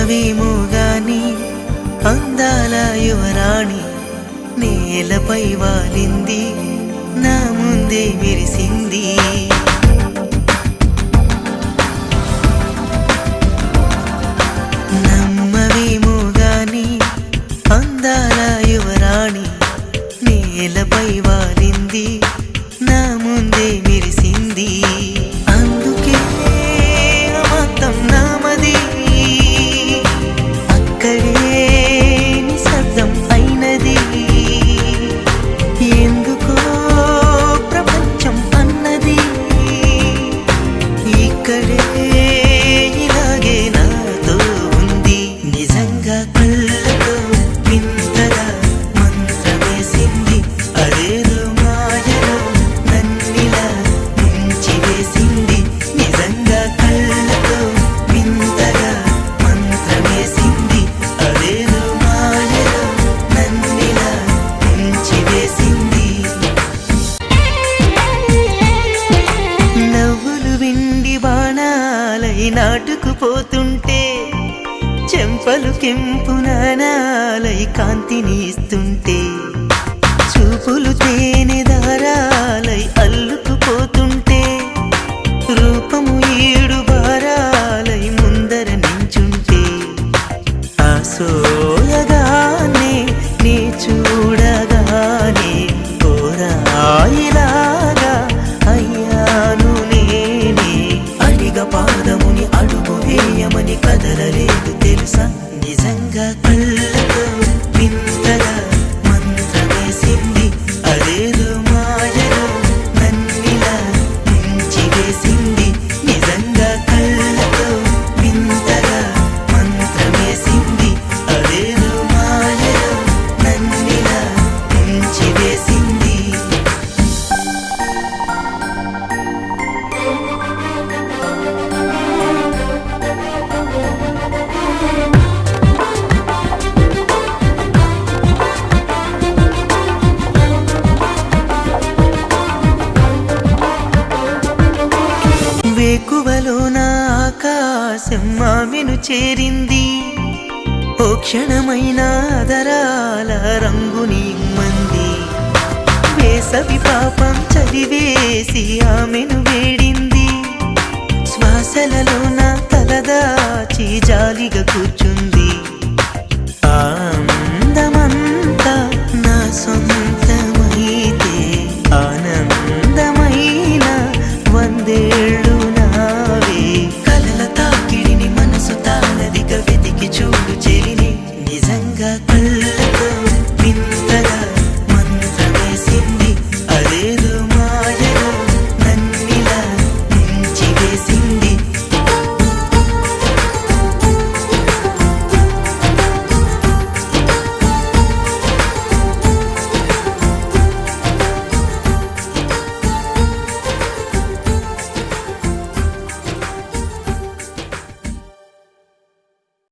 నమ్మవేమో గాని అందాల యువరాణి నేలపై వాలింది, నా ముందే మెరిసింది. నమ్మవేమో గాని అందాల యువరాణి నేలపై వాలింది, నా ముందే మెరిసింది. అందుకే అమంతం నామది, అక్కడే నిశ్శబ్దం అయినది. ఎందుకో ప్రపంచం అన్నది ఇక్కడే ఇలాగే నాతో ఉంది. నిజంగా కళ్ళతో వింతగా మంత్రమేసింది, అదేదో మాయలో నన్నిలా ముంచివేసింది. నిజంగా కళ్ళతో వింతగా మంత్రమేసింది, అదేదో మాయలో నన్నిలా ముంచివేసింది. నవ్వులు విండి బాణాలై నాటుకుపోతుంటే, చెంపలు కెంపు నాణాలై కాంతిని ఇస్తుంటే, చూపులు తేనె దారాలై అల్లుకుపోతుంటే, రూపము ఏడు బారాలై ముందర నించుంటే, ఆ సోయగానే నీ చూడగానే కోరాయిలాగా అయ్యాను నేనే. అడిగ పాదముని అడుగు వేయమని కదలలేదు తెలుసా. నిజంగా కళ్ళతో వింతగా మంత్రమేసింది, అదేదో మాయలో నన్నిలా ముంచివేసింది. నిజంగా కళ్ళతో వింతగా మంత్రమేసింది, అదేదో మాయలో నన్నిలా ముంచివేసింది. వేకువలో నా ఆకాశం ఆమెను చేరింది, ఓ క్షణమైన ఆదరాల రంగుని ఇమ్మంది. వేసవి పాపం చదివేసి ఆమెను వేడింది, శ్వాసలలో నా తలదాచి జాలిగా కూర్చుంది. ఆ